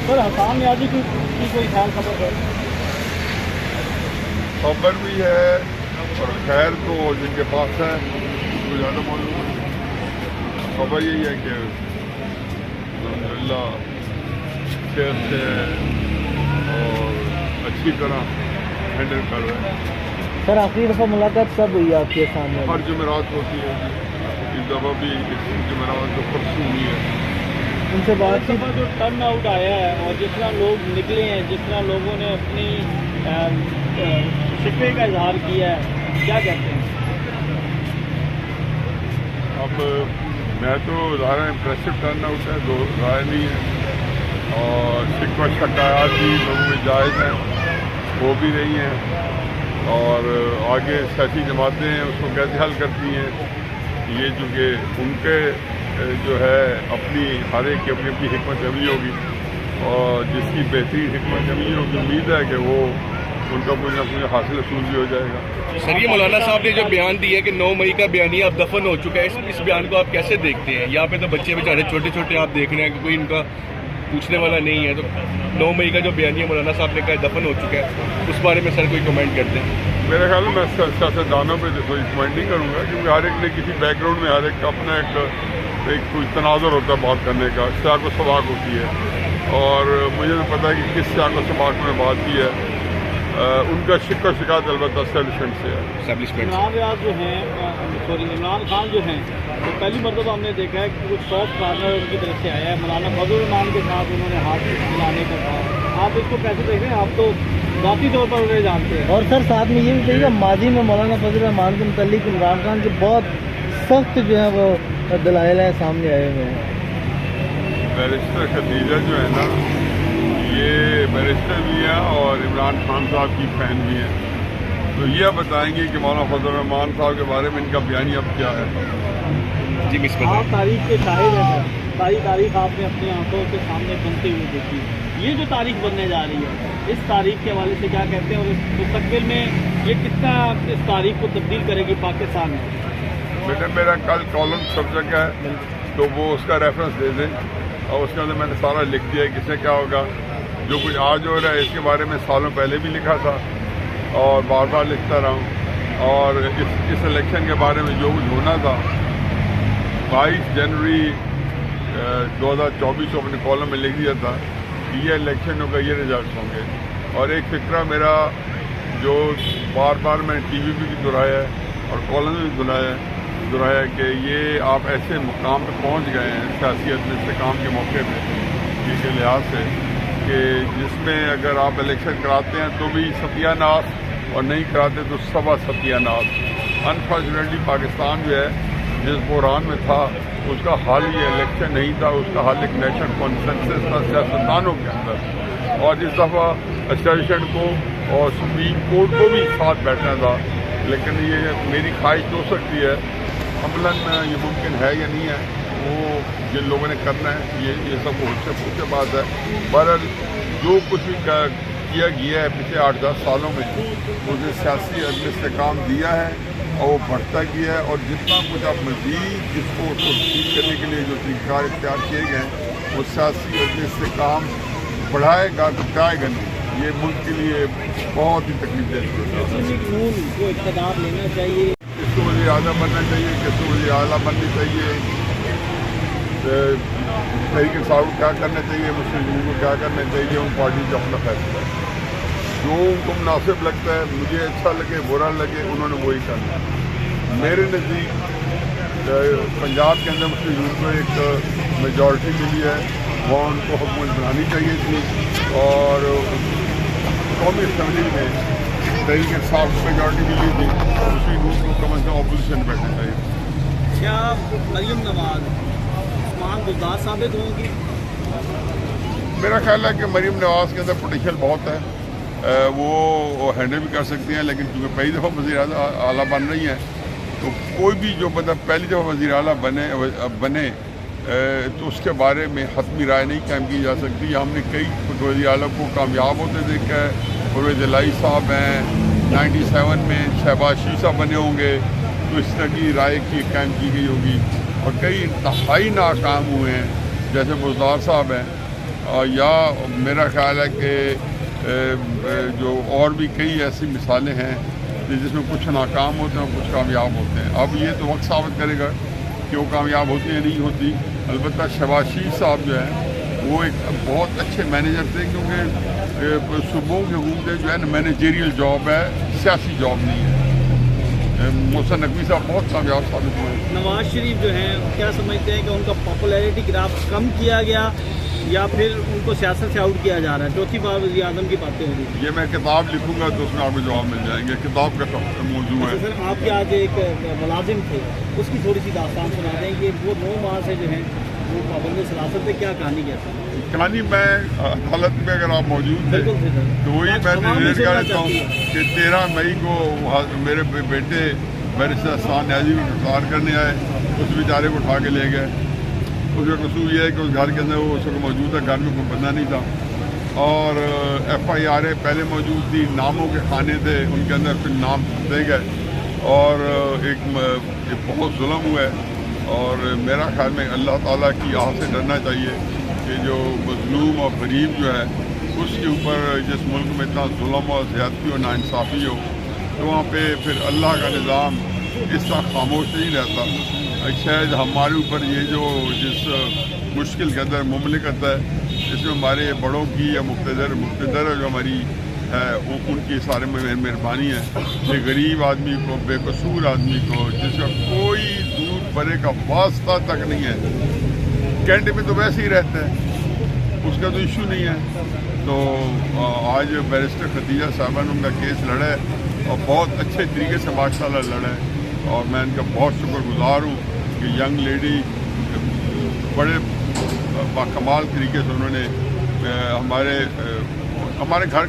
سر حسان نیازی کی کوئی خیال خبر ہے؟ خبر بھی ہے اور خیر تو جن کے پاس ہے وہ زیادہ معلوم ہے. خبر یہی ہے کہ الحمدللہ صحت سے اور اچھی طرح ہینڈل کر رہے ہیں. سر آخری دفعہ ملاقات کب ہوئی آپ کے سامنے؟ ہر جمعرات ہوتی ہے. اس دفعہ بھی اس جمعرات کو پرسوں ہوئی ہے. ان سے بات چیت جو ٹرن آؤٹ آیا ہے اور جس طرح لوگ نکلے ہیں، جس طرح لوگوں نے اپنی شکوے کا اظہار کیا ہے، کیا کہتے ہیں؟ اب میں تو ظاہر امپریسو ٹرن آؤٹ ہے، دو رائے نہیں ہے. اور شکوہ شکایات بھی لوگوں میں جائز ہیں، ہو بھی رہی ہیں. اور آگے سیاسی جماعتیں ہیں اس کو کیسے حل کرتی ہیں، یہ چونکہ ان کے جو ہے اپنی ہر ایک کی اپنی اپنی حکمت عملی ہوگی اور جس کی بہترین حکمت عملی ہوگی امید ہے کہ وہ ان کا کچھ نہ کچھ حاصل حصول بھی ہو جائے گا. سر یہ مولانا صاحب نے جو بیان دیا کہ 9 مئی کا بیانیہ اب دفن ہو چکا ہے، اس بیان کو آپ کیسے دیکھتے ہیں؟ یہاں پہ تو بچے بیچارے چھوٹے چھوٹے آپ دیکھ رہے ہیں کہ کوئی ان کا پوچھنے والا نہیں ہے، تو 9 مئی کا جو بیانیہ مولانا صاحب نے کہا دفن ہو چکا ہے، اس بارے میں سر کوئی کمنٹ کرتے ہیں؟ میرے خیال میں سیاستدانوں پہ کوئی کمنٹ نہیں کروں گا، کیونکہ ہر ایک نے کسی بیک گراؤنڈ میں ہر ایک کا اپنا ایک کوئی تناظر ہوتا ہے بات کرنے کا، سیاق و سباق ہوتی ہے. اور مجھے تو پتہ ہے کہ کس سیاق و سباق میں بات کی ہے. ان کا شکوہ شکایت البتہ اسٹیبلشمنٹ سے ہے. عمران ریاض جو ہیں عمران خان جو ہیں تو پہلی مرتبہ ہم نے دیکھا ہے کہ کچھ سافٹ کارنر ان کی طرف سے آیا ہے. مولانا فضل الرحمان کے ساتھ انہوں نے ہاتھ ملانے کا کہا. آپ اس کو کیسے دیکھ رہے ہیں؟ آپ تو ذاتی طور پر انہیں جانتے ہیں. اور سر ساتھ میں یہ بھی کہیے کہ ماضی میں مولانا فضل الرحمان کے متعلق عمران خان کے بہت سخت جو ہے وہ دلائل ہیں سامنے آئے ہوئے ہیں. بیرسٹر خدیجہ جو ہے نا، یہ بیرسٹر بھی ہیں اور عمران خان صاحب کی فین بھی ہیں، تو یہ بتائیں گے کہ مولانا فضل الرحمان صاحب کے بارے میں ان کا بیانیہ اب کیا ہے. جی مس آپ تاریخ کے شاہد ہیں سر، ساری تاریخ آپ نے اپنی آنکھوں کے سامنے بنتے ہوئے دیکھی. یہ جو تاریخ بننے جا رہی ہے، اس تاریخ کے حوالے سے کیا کہتے ہیں اور اس مستقبل میں یہ کتنا اس تاریخ کو تبدیل کرے گی پاکستان میں؟ بیٹا میرا کل کالم سبجیکٹ ہے تو وہ اس کا ریفرنس دے دیں، اور اس کے اندر میں نے سارا لکھ دیا ہے کس سے کیا ہوگا. جو کچھ آج ہو رہا ہے اس کے بارے میں سالوں پہلے بھی لکھا تھا اور بار بار لکھتا رہا ہوں. اور اس الیکشن کے بارے میں جو کچھ ہونا تھا 22 جنوری 2024 کو اپنے کالم میں لکھ دیا تھا کہ یہ الیکشن ہوگا، یہ رزلٹس ہوں گے. اور ایک فکرہ میرا جو بار بار میں ٹی وی پہ بھی دہرایا ہے اور کالم میں بھی دہرایا کہ یہ آپ ایسے مقام پہ پہنچ گئے ہیں سیاسی استحکام کے موقع پہ کے لحاظ سے کہ جس میں اگر آپ الیکشن کراتے ہیں تو بھی ستیہ ناس اور نہیں کراتے تو سوا ستیہ ناس. انفارچونیٹلی پاکستان جو ہے جس بحران میں تھا اس کا حل یہ الیکشن نہیں تھا، اس کا حل ایک نیشنل کانسنسس تھا سیاستدانوں کے اندر. اور اس دفعہ اسٹیبلشمنٹ کو اور سپریم کورٹ کو بھی ساتھ بیٹھنا تھا. لیکن یہ میری خواہش ہو سکتی ہے، عملاً یہ ممکن ہے یا نہیں ہے وہ جن لوگوں نے کرنا ہے یہ سب پوچھے بات ہے. بہرحال جو کچھ بھی کیا گیا ہے پچھلے 8-10 سالوں میں اسے سیاسی عدم استحکام دیا ہے اور وہ بڑھتا گیا ہے. اور جتنا کچھ آپ مزید جس کو ٹھیک کرنے کے لیے جو طریقہ اختیار کیے گئے ہیں وہ سیاسی عدم استحکام بڑھائے گا تو جائے گا نہیں. یہ ملک کے لیے بہت ہی تکلیف دہ اقتدار لینا چاہیے. کس کو وزیر اعظم بننا چاہیے، کس کو وزیر اعلیٰ بننی چاہیے، تحریک انصاف کو کیا کرنا چاہیے، مسلم لیگ کو کیا کرنا چاہیے، ان پارٹی کا اپنا فیصلہ ہے. جو ان کو مناسب لگتا ہے، مجھے اچھا لگے برا لگے، انہوں نے وہی کرنا. میرے نزدیک پنجاب کے اندر مسلم لیگ کو ایک میجورٹی ملی ہے، وہ ان کو حکومت بنانی چاہیے تھی. اور قومی اسمبلی میں تحریک انصاف کو میجورٹی ملی تھی، مسلم لیگ کو کم از کم اپوزیشن بیٹھنا چاہیے. کیا مریم نواز عثمان بزدار ثابت ہوں گی؟ میرا خیال ہے کہ مریم نواز کے اندر پوٹینشیل بہت ہے، وہ ہینڈل بھی کر سکتی ہیں. لیکن چونکہ پہلی دفعہ وزیر اعلیٰ بن رہی ہیں تو کوئی بھی جو بندہ پہلی دفعہ وزیر اعلیٰ بنے تو اس کے بارے میں حتمی رائے نہیں قائم کی جا سکتی. ہم نے کئی وزیر اعلیٰ کو کامیاب ہوتے دیکھا ہے. پرویز الہی صاحب ہیں 97 میں، شہباز شریف صاحب بنے ہوں گے تو اس طرح کی رائے کی قائم کی گئی ہوگی. اور کئی انتہائی ناکام ہوئے ہیں جیسے بزدار صاحب ہیں. یا میرا خیال ہے کہ جو اور بھی کئی ایسی مثالیں ہیں جس میں کچھ ناکام ہوتے ہیں اور کچھ کامیاب ہوتے ہیں. اب یہ تو وقت ثابت کرے گا کہ وہ کامیاب ہوتی ہیں نہیں ہوتی. البتہ شہباز شریف صاحب جو ہیں وہ ایک بہت اچھے مینیجر تھے, کیونکہ صوبوں کی حکومتیں جو ہے نا مینیجریل جاب ہے, سیاسی جاب نہیں ہے. محسن نقوی صاحب بہت کامیاب ثابت ہوئے. نواز شریف جو ہیں کیا سمجھتے ہیں کہ ان کا پاپولیرٹی گراف کم کیا گیا یا پھر ان کو سیاست سے آؤٹ کیا جا رہا ہے؟ چوتھی بار وزیر اعظم کی باتیں ہو رہی ہیں. یہ میں کتاب لکھوں گا تو اس میں آپ کو جواب مل جائیں گے. کتاب کا موضوع ہے. سر آپ کے آج ایک ملازم تھے, اس کی تھوڑی سی داستان سنا دیں کہ وہ 9 ماہ سے جو ہیں وہ پابند سراست پہ کیا کہانی کہتے ہیں؟ کہانی میں عدالت میں اگر آپ موجود تھے تو وہی میں ریلیٹ کر دیتا ہوں کہ 13 مئی کو میرے بیٹے بیرسٹر احسان نیازی کو گرفتار کرنے آئے. اس بیچارے کو اٹھا کے لے گئے. اس کا قصور یہ ہے کہ اس گھر کے اندر وہ اس وقت موجود ہے, گھر میں کوئی بندہ نہیں تھا, اور FIR پہلے موجود تھی, ناموں کے کھانے تھے, ان کے اندر پھر نام دے گئے, اور ایک بہت ظلم ہوا ہے. اور میرا خیال میں اللہ تعالیٰ کی آہ سے ڈرنا چاہیے کہ جو مظلوم اور غریب جو ہے اس کے اوپر جس ملک میں اتنا ظلم اور زیادتی اور ناانصافی ہو تو وہاں پہ پھر اللہ کا نظام اس طرح خاموش نہیں رہتا. شاید ہمارے اوپر یہ جو جس مشکل کے اندر مملکت ہے اس میں ہمارے بڑوں کی یا مقتدر جو ہماری ہے ان کی سارے مہربانی ہے. کہ غریب آدمی کو, بے قصور آدمی کو, جس کا کوئی دور برے کا واسطہ تک نہیں ہے, کینٹ میں تو ویسے ہی رہتا ہے, اس کا تو ایشو نہیں ہے. تو آج بیرسٹر خدیجہ صاحبہ نے ان کا کیس لڑا ہے اور بہت اچھے طریقے سے ماشاء اللہ لڑا ہے, اور میں ان کا بہت شکر گزار ہوں کہ ینگ لیڈی بڑے باکمال طریقے سے انہوں نے ہمارے گھر